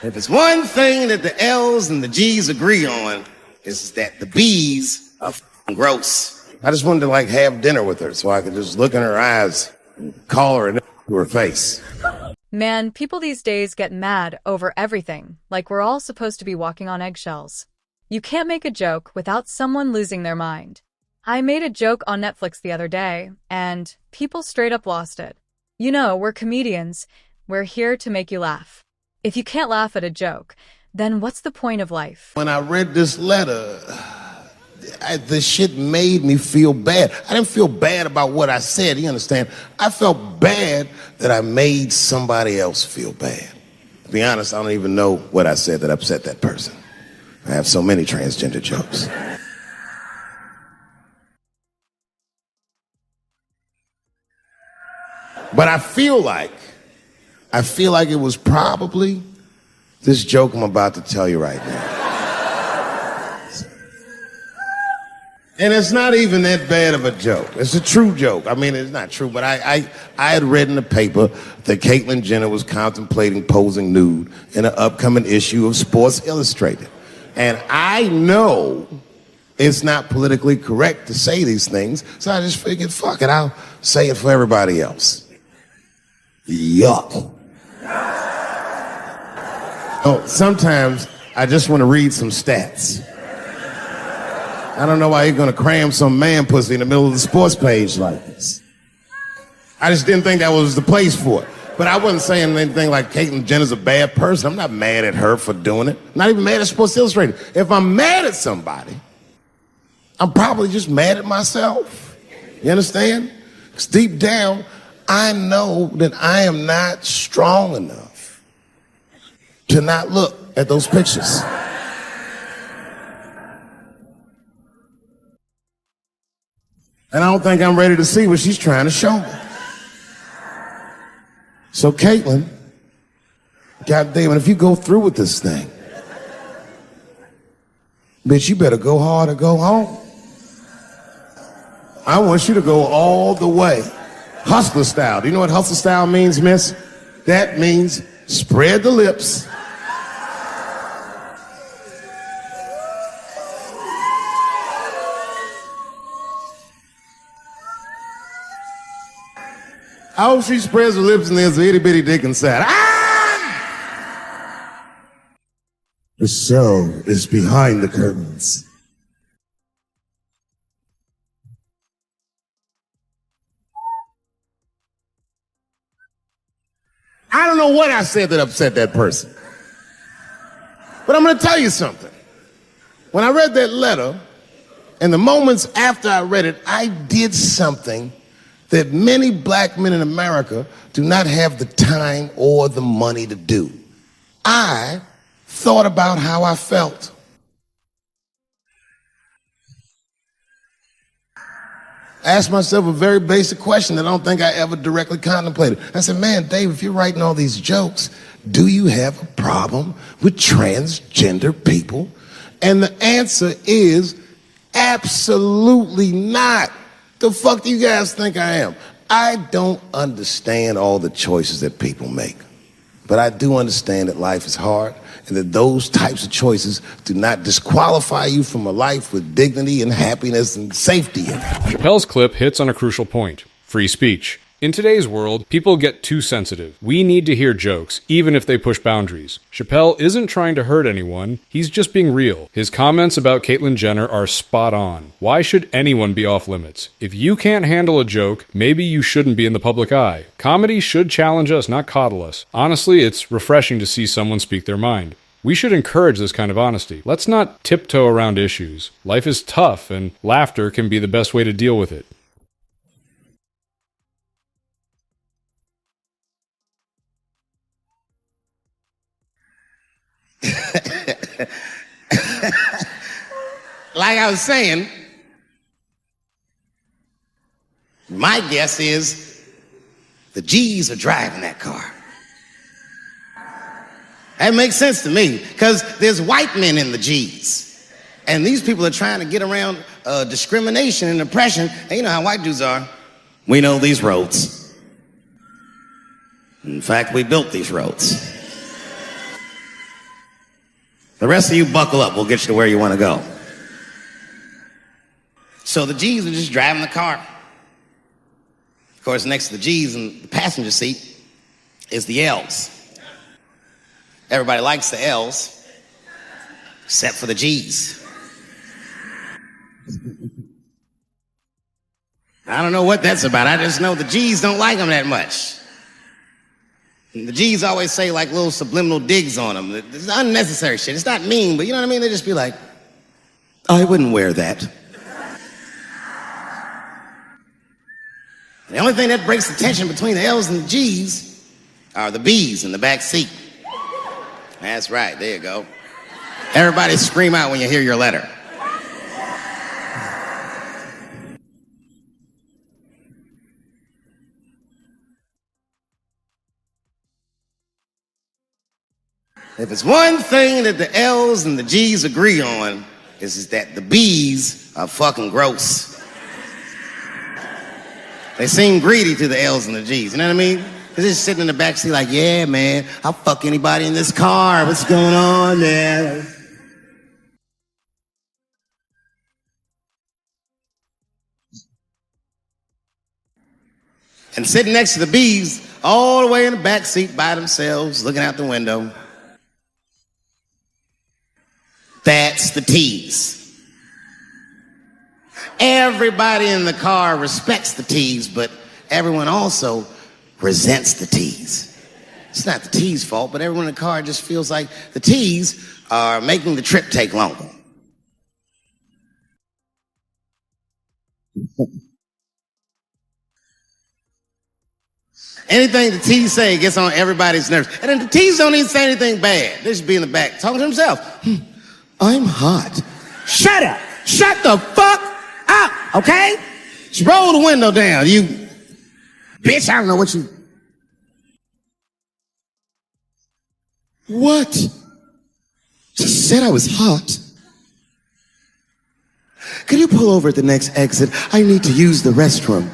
If it's one thing that the L's and the G's agree on, it's that the B's are gross. I just wanted to have dinner with her so I could just look in her eyes and call her to her face. Man, people these days get mad over everything, like we're all supposed to be walking on eggshells. You can't make a joke without someone losing their mind. I made a joke on Netflix the other day, and people straight up lost it. You know, we're comedians. We're here to make you laugh. If you can't laugh at a joke, then what's the point of life? When I read this letter, this shit made me feel bad. I didn't feel bad about what I said, you understand? I felt bad that I made somebody else feel bad. To be honest, I don't even know what I said that upset that person. I have so many transgender jokes. But I feel like it was probably this joke I'm about to tell you right now. And it's not even that bad of a joke. It's a true joke. I mean, it's not true, but I had read in the paper that Caitlyn Jenner was contemplating posing nude in an upcoming issue of Sports Illustrated. And I know it's not politically correct to say these things, so I just figured, fuck it, I'll say it for everybody else. Yuck. Oh, sometimes I just want to read some stats. I don't know why you're going to cram some man pussy in the middle of the sports page like this. I just didn't think that was the place for it. But I wasn't saying anything like Caitlyn Jenner's a bad person. I'm not mad at her for doing it. I'm not even mad at Sports Illustrated. If I'm mad at somebody, I'm probably just mad at myself. You understand? Because deep down, I know that I am not strong enough to not look at those pictures. And I don't think I'm ready to see what she's trying to show me. So Caitlyn, goddamn it, if you go through with this thing, bitch, you better go hard or go home. I want you to go all the way. Hustler style. Do you know what hustler style means, miss? That means spread the lips. I hope she spreads her lips and there's an itty bitty dick inside. Ah! The show is behind the curtains. I don't know what I said that upset that person. But I'm going to tell you something. When I read that letter, and the moments after I read it, I did something that many black men in America do not have the time or the money to do. I thought about how I felt. I asked myself a very basic question that I don't think I ever directly contemplated. I said, man, Dave, if you're writing all these jokes, do you have a problem with transgender people? And the answer is absolutely not. The fuck do you guys think I am? I don't understand all the choices that people make. But I do understand that life is hard and that those types of choices do not disqualify you from a life with dignity and happiness and safety in it. Chappelle's clip hits on a crucial point: free speech. In today's world, people get too sensitive. We need to hear jokes, even if they push boundaries. Chappelle isn't trying to hurt anyone, he's just being real. His comments about Caitlyn Jenner are spot on. Why should anyone be off limits? If you can't handle a joke, maybe you shouldn't be in the public eye. Comedy should challenge us, not coddle us. Honestly, it's refreshing to see someone speak their mind. We should encourage this kind of honesty. Let's not tiptoe around issues. Life is tough, and laughter can be the best way to deal with it. Like I was saying, my guess is the G's are driving that car. That makes sense to me, because there's white men in the G's. And these people are trying to get around discrimination and oppression. And you know how white dudes are. We know these roads. In fact, we built these roads. The rest of you buckle up. We'll get you to where you want to go. So the G's were just driving the car. Of course, next to the G's in the passenger seat is the L's. Everybody likes the L's, except for the G's. I don't know what that's about. I just know the G's don't like them that much. And the G's always say like little subliminal digs on them. It's unnecessary shit. It's not mean, but you know what I mean? They just be like, I wouldn't wear that. The only thing that breaks the tension between the L's and the G's are the B's in the back seat. That's right, there you go. Everybody scream out when you hear your letter. If it's one thing that the L's and the G's agree on, is that the B's are fucking gross. They seem greedy to the L's and the G's, you know what I mean? They're just sitting in the back seat like, yeah, man, I'll fuck anybody in this car. What's going on, man? And sitting next to the B's, all the way in the back seat by themselves, looking out the window. That's the T's. Everybody in the car respects the T's, but everyone also resents the T's. It's not the T's' fault, but everyone in the car just feels like the T's are making the trip take longer. Anything the T's say gets on everybody's nerves. And then the T's don't even say anything bad. They just be in the back talking to themselves. I'm hot. Shut up. Shut the fuck up, okay? Just roll the window down, you bitch. I don't know what you... What? Just said I was hot. Could you pull over at the next exit? I need to use the restroom.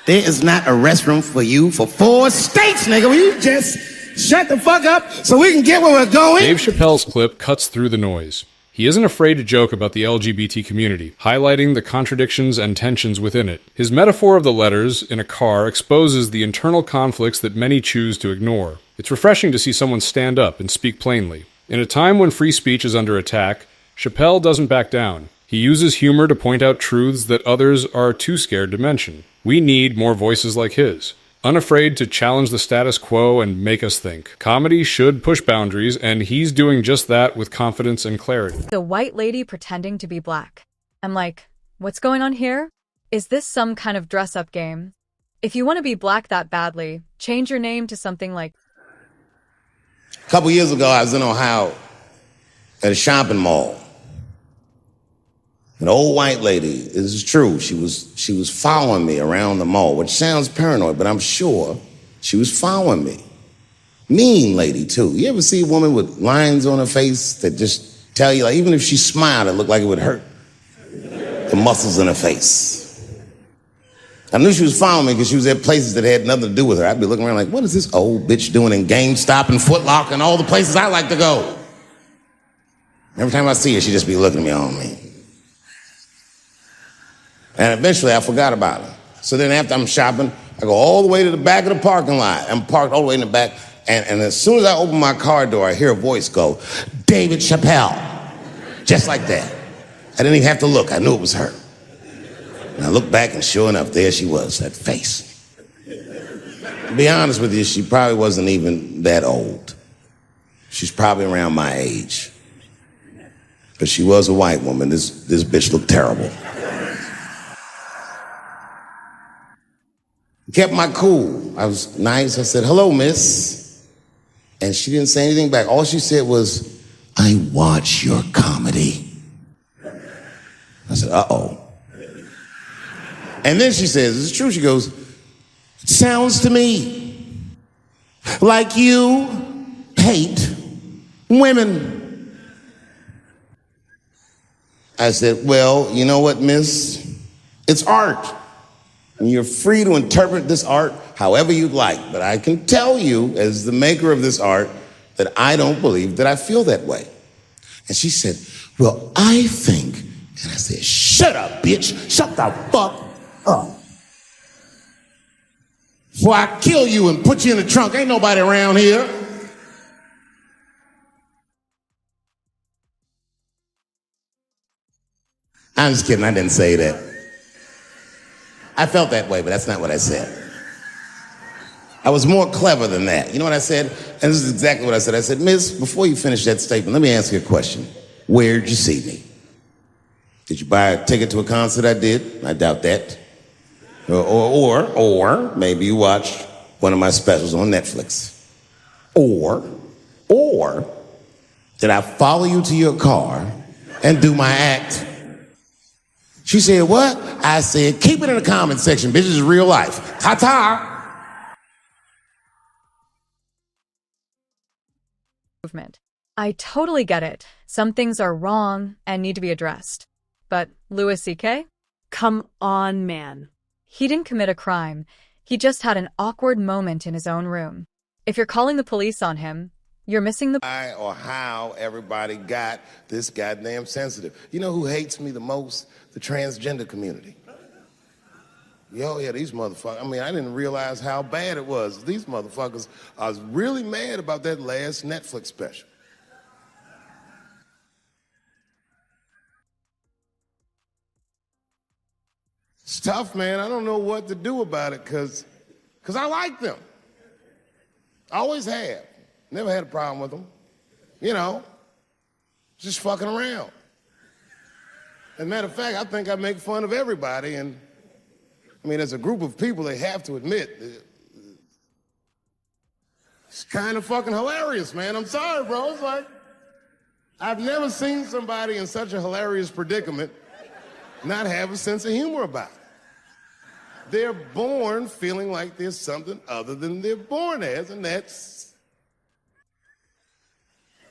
There is not a restroom for you for 4 states, nigga. Will you just shut the fuck up so we can get where we're going? Dave Chappelle's clip cuts through the noise. He isn't afraid to joke about the LGBT community, highlighting the contradictions and tensions within it. His metaphor of the letters in a car exposes the internal conflicts that many choose to ignore. It's refreshing to see someone stand up and speak plainly. In a time when free speech is under attack, Chappelle doesn't back down. He uses humor to point out truths that others are too scared to mention. We need more voices like his, unafraid to challenge the status quo and make us think. Comedy should push boundaries, and he's doing just that with confidence and clarity. The white lady pretending to be black. I'm like, what's going on here? Is this some kind of dress-up game? If you want to be black that badly, change your name to something like... A couple years ago, I was in Ohio at a shopping mall. An old white lady, this is true, she was following me around the mall, which sounds paranoid, but I'm sure she was following me. Mean lady, too. You ever see a woman with lines on her face that just tell you, like, even if she smiled, it looked like it would hurt the muscles in her face? I knew she was following me because she was at places that had nothing to do with her. I'd be looking around like, what is this old bitch doing in GameStop and Foot Locker and all the places I like to go? Every time I see her, she'd just be looking at me on me. And eventually I forgot about her. So then after I'm shopping, I go all the way to the back of the parking lot. I'm parked all the way in the back. And as soon as I open my car door, I hear a voice go, David Chappelle. Just like that. I didn't even have to look. I knew it was her. And I looked back and sure enough, there she was, that face. To be honest with you, she probably wasn't even that old. She's probably around my age. But she was a white woman. This bitch looked terrible. Kept my cool. I was nice. I said, hello, miss. And she didn't say anything back. All she said was, I watch your comedy. I said, uh-oh. And then she says, it's true. She goes, it sounds to me like you hate women. I said, well, you know what, miss? It's art. And you're free to interpret this art however you'd like. But I can tell you, as the maker of this art, that I don't believe that I feel that way. And she said, well, I think, and I said, shut up, bitch, shut the fuck up. Before I kill you and put you in the trunk, ain't nobody around here. I'm just kidding, I didn't say that. I felt that way, but that's not what I said. I was more clever than that. You know what I said? And this is exactly what I said. I said, Miss, before you finish that statement, let me ask you a question. Where'd you see me? Did you buy a ticket to a concert? I did. I doubt that. Or maybe you watched one of my specials on Netflix. Or did I follow you to your car and do my act? She said, what? I said, keep it in the comment section, bitch. This is real life. Ta-ta. Movement. I totally get it. Some things are wrong and need to be addressed. But Louis C.K.? Come on, man. He didn't commit a crime. He just had an awkward moment in his own room. If you're calling the police on him, you're missing the why or how everybody got this goddamn sensitive. You know who hates me the most? The transgender community. Yo, yeah, these motherfuckers. I mean, I didn't realize how bad it was. These motherfuckers, I was really mad about that last Netflix special. It's tough, man. I don't know what to do about it because I like them. I always have. Never had a problem with them. You know, just fucking around. As a matter of fact, I think I make fun of everybody, and I mean, as a group of people, they have to admit, it's kind of fucking hilarious, man. I'm sorry, bro. It's like, I've never seen somebody in such a hilarious predicament not have a sense of humor about it. They're born feeling like there's something other than they're born as, and that's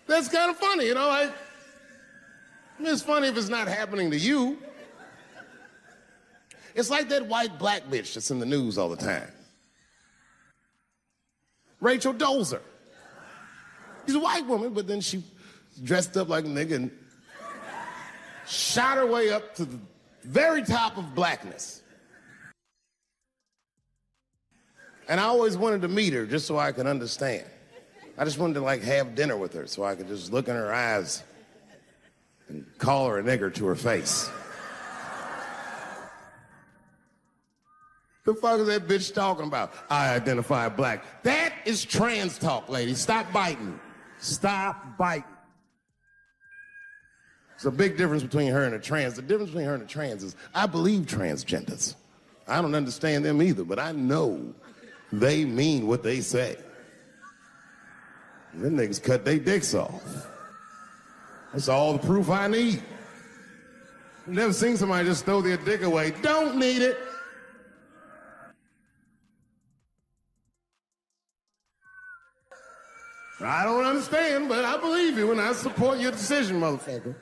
kind of funny, you know? Like, I mean, it's funny if it's not happening to you. It's like that white black bitch that's in the news all the time. Rachel Dolezal. She's a white woman, but then she dressed up like a nigga and shot her way up to the very top of blackness. And I always wanted to meet her just so I could understand. I just wanted to like have dinner with her so I could just look in her eyes and call her a nigger to her face. The fuck is that bitch talking about? I identify black. That is trans talk, ladies. Stop biting. Stop biting. There's a big difference between her and a trans. The difference between her and a trans is I believe transgenders. I don't understand them either, but I know they mean what they say. Them niggas cut their dicks off. That's all the proof I need. I've never seen somebody just throw their dick away. Don't need it. I don't understand, but I believe you and I support your decision, motherfucker.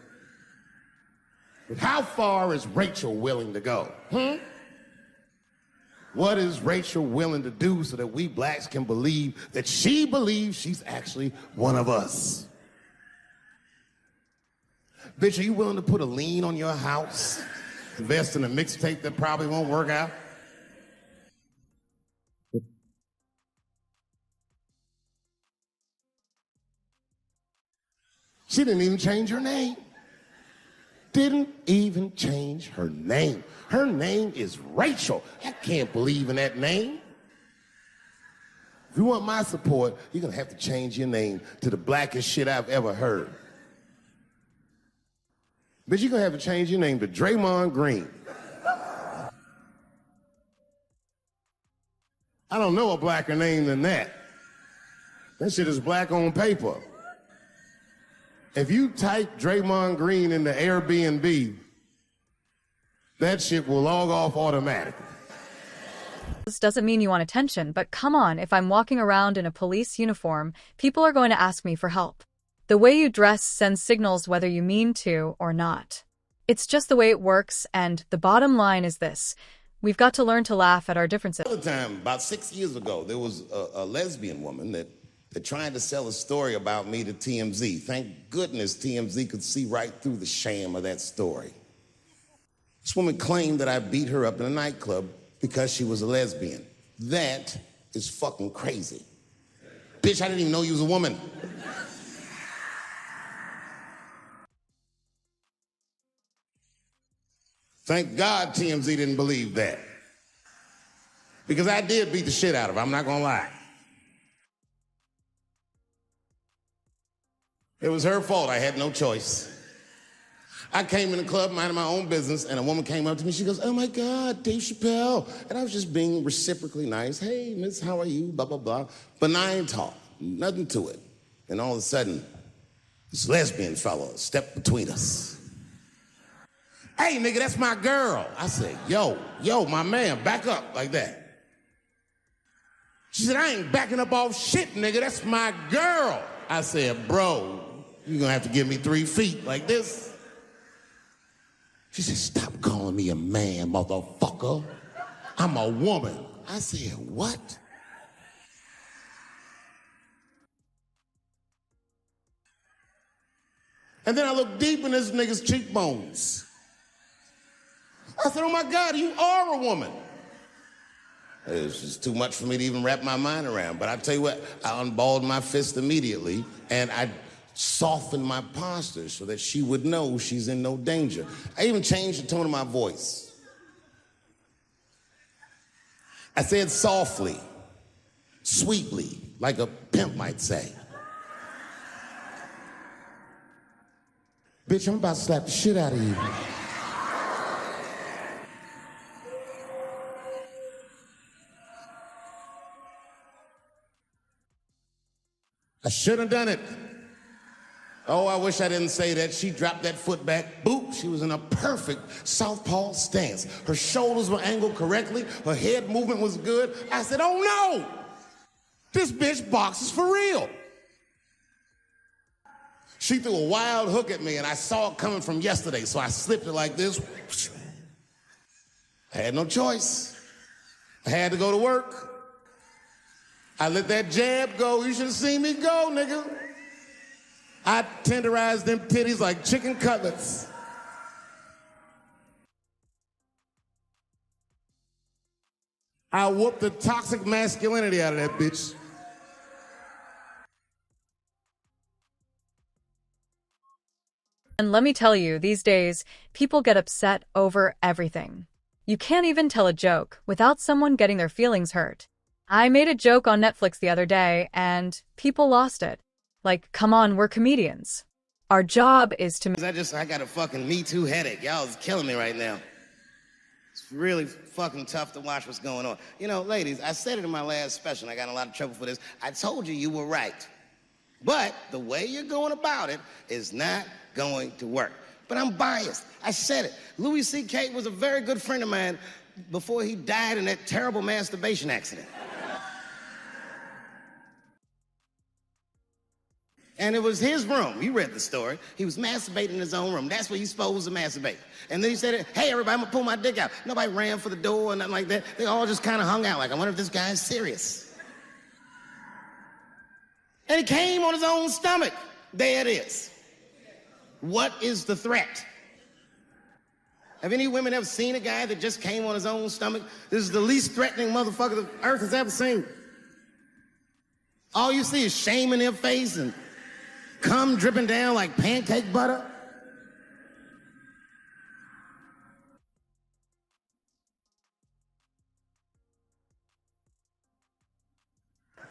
But how far is Rachel willing to go? What is Rachel willing to do so that we blacks can believe that she believes she's actually one of us? Bitch, are you willing to put a lien on your house? Invest in a mixtape that probably won't work out? She didn't even change her name. Didn't even change her name. Her name is Rachel. I can't believe in that name. If you want my support, you're gonna have to change your name to the blackest shit I've ever heard. But you're gonna have to change your name to Draymond Green. I don't know a blacker name than that. That shit is black on paper. If you type Draymond Green into Airbnb, that shit will log off automatically. This doesn't mean you want attention, but come on, if I'm walking around in a police uniform, people are going to ask me for help. The way you dress sends signals whether you mean to or not. It's just the way it works, and the bottom line is this. We've got to learn to laugh at our differences. Another time, about 6 years ago, there was a lesbian woman that They're trying to sell a story about me to TMZ. Thank goodness TMZ could see right through the sham of that story. This woman claimed that I beat her up in a nightclub because she was a lesbian. That is fucking crazy. Bitch, I didn't even know you was a woman. Thank God TMZ didn't believe that. Because I did beat the shit out of her, I'm not gonna lie. It was her fault, I had no choice. I came in the club minding my own business, and a woman came up to me, she goes, "Oh my God, Dave Chappelle." And I was just being reciprocally nice. "Hey, miss, how are you?" Blah, blah, blah. Benign talk, nothing to it. And all of a sudden, this lesbian fellow stepped between us. "Hey, nigga, that's my girl." I said, yo, my man, back up like that. She said, "I ain't backing up off shit, nigga, that's my girl." I said, "Bro, you're gonna have to give me 3 feet like this." She said, "Stop calling me a man, motherfucker. I'm a woman." I said, "What?" And then I looked deep in this nigga's cheekbones. I said, "Oh my God, you are a woman." It was just too much for me to even wrap my mind around. But I tell you what, I unballed my fist immediately, and I softened my posture so that she would know she's in no danger. I even changed the tone of my voice. I said softly, sweetly, like a pimp might say, "Bitch, I'm about to slap the shit out of you." I should have done it. Oh, I wish I didn't say that. She dropped that foot back. Boop. She was in a perfect southpaw stance. Her shoulders were angled correctly. Her head movement was good. I said, "Oh no! This bitch boxes for real." She threw a wild hook at me, and I saw it coming from yesterday, so I slipped it like this. I had no choice. I had to go to work. I let that jab go. You should have seen me go, nigga. I tenderized them titties like chicken cutlets. I whooped the toxic masculinity out of that bitch. And let me tell you, these days, people get upset over everything. You can't even tell a joke without someone getting their feelings hurt. I made a joke on Netflix the other day, and people lost it. Like, come on, we're comedians. Our job is to... I got a fucking Me Too headache. Y'all is killing me right now. It's really fucking tough to watch what's going on. You know, ladies, I said it in my last special, and I got in a lot of trouble for this. I told you you were right. But the way you're going about it is not going to work. But I'm biased. I said it. Louis C.K. was a very good friend of mine before he died in that terrible masturbation accident. And it was his room. You read the story. He was masturbating in his own room. That's where you're supposed to masturbate. And then he said, "Hey, everybody, I'm gonna pull my dick out." Nobody ran for the door or nothing like that. They all just kind of hung out like, I wonder if this guy's serious. And he came on his own stomach. There it is. What is the threat? Have any women ever seen a guy that just came on his own stomach? This is the least threatening motherfucker the earth has ever seen. All you see is shame in their face and cum dripping down like pancake butter.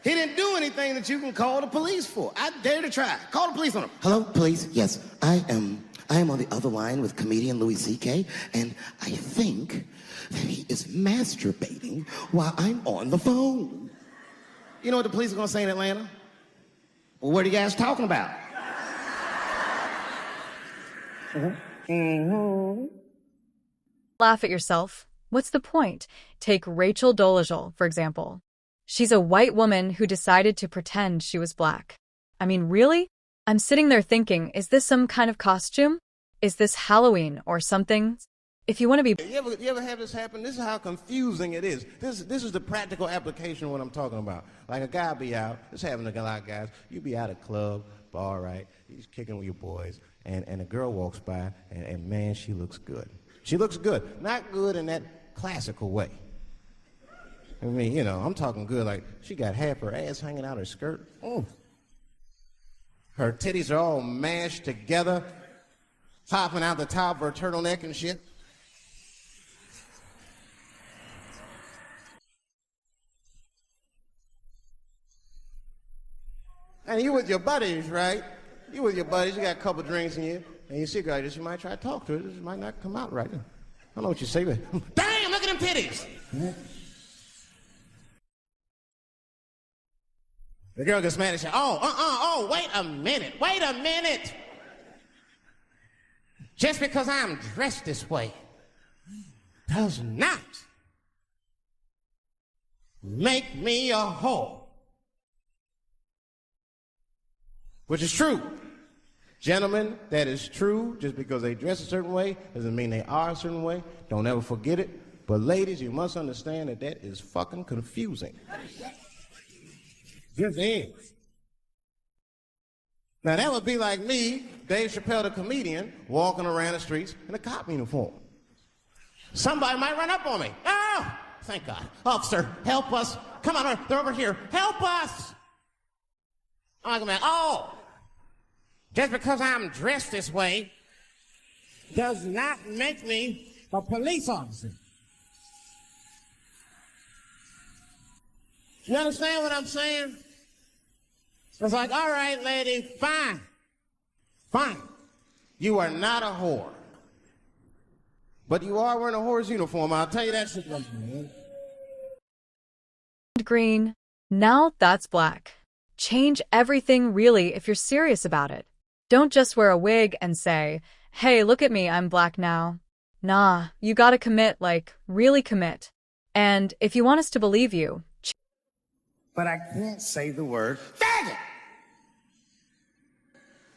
He didn't do anything that you can call the police for. I dare to try. Call the police on him. "Hello, police? Yes, I am on the other line with comedian Louis C.K., and I think that he is masturbating while I'm on the phone." You know what the police are gonna say in Atlanta? "Well, what are you guys talking about?" Laugh at yourself. What's the point? Take Rachel Dolezal, for example. She's a white woman who decided to pretend she was black. I mean, really? I'm sitting there thinking, is this some kind of costume? Is this Halloween or something? If you want to be You ever have this happen? This is how confusing it is. This is the practical application of what I'm talking about. Like a guy be out, this happens to a lot of guys. You be out at a club, bar, right? He's kicking with your boys, and a girl walks by, and man, she looks good. She looks good. Not good in that classical way. I mean, you know, I'm talking good like she got half her ass hanging out her skirt. Oh. Her titties are all mashed together, popping out the top of her turtleneck and shit. And you with your buddies, right? You with your buddies, you got a couple drinks in you, and you see a girl like this, you might try to talk to her. This might not come out right. I don't know what you say, but damn, look at them titties. The girl gets mad and says, oh, wait a minute. Just because I'm dressed this way does not make me a whore. Which is true. Gentlemen, that is true. Just because they dress a certain way doesn't mean they are a certain way. Don't ever forget it. But ladies, you must understand that that is fucking confusing. Just is. Now that would be like me, Dave Chappelle, the comedian, walking around the streets in a cop uniform. Somebody might run up on me. Oh, thank God. Officer, help us. Come on, they're over here. Help us. I'm like, oh, just because I'm dressed this way does not make me a police officer. You understand what I'm saying? It's like, all right, lady, fine. You are not a whore. But you are wearing a whore's uniform. I'll tell you that shit. green. Now that's black. Change everything really if you're serious about it. Don't just wear a wig and say, hey, look at me, I'm black now. Nah, you gotta commit, like, really commit. And if you want us to believe you, but I can't say the word faggot.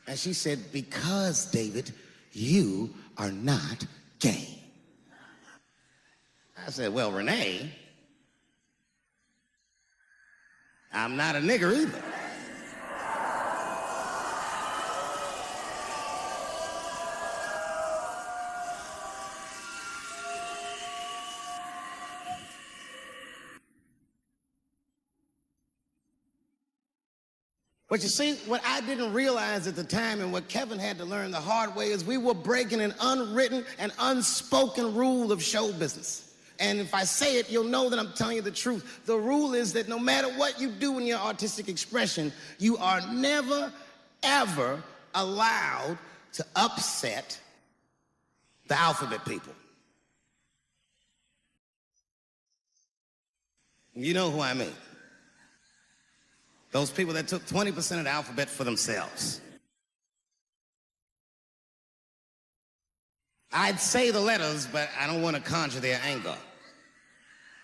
And she said, because, David, you are not gay. I said, well, Renee, I'm not a nigger either. But you see, what I didn't realize at the time and what Kevin had to learn the hard way is we were breaking an unwritten and unspoken rule of show business. And if I say it, you'll know that I'm telling you the truth. The rule is that no matter what you do in your artistic expression, you are never, ever allowed to upset the alphabet people. You know who I mean. Those people that took 20% of the alphabet for themselves. I'd say the letters, but I don't want to conjure their anger.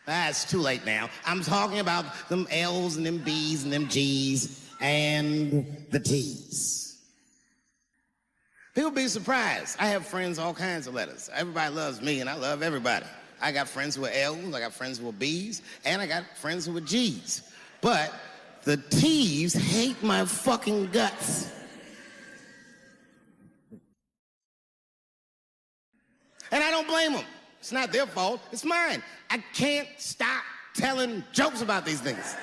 It's too late now. I'm talking about them L's and them B's and them G's and the T's. People be surprised. I have friends, all kinds of letters. Everybody loves me, and I love everybody. I got friends who are L's, I got friends who are B's, and I got friends who are G's. But the T's hate my fucking guts. And I don't blame them. It's not their fault, it's mine. I can't stop telling jokes about these things.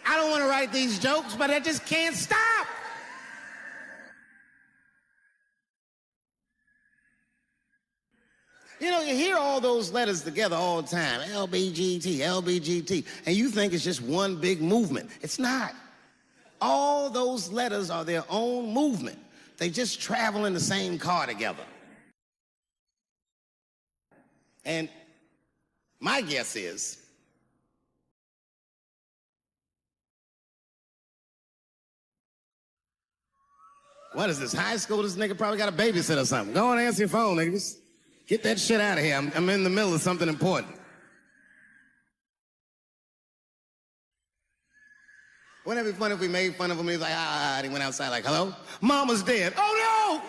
I don't want to write these jokes, but I just can't stop. You know, you hear all those letters together all the time, LBGT, LBGT, and you think it's just one big movement. It's not. All those letters are their own movement. They just travel in the same car together. And my guess is, what is this, high school? This nigga probably got a babysitter or something. Go and answer your phone, niggas. Get that shit out of here. I'm in the middle of something important. Wouldn't it be funny if we made fun of him? He's like, and he went outside like, hello? Mama's dead. Oh,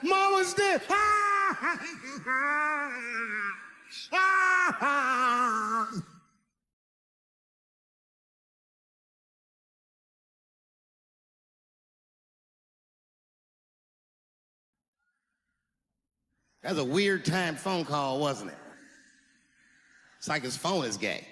no! Mama's dead. That's a weird time phone call, wasn't it? It's like his phone is gay.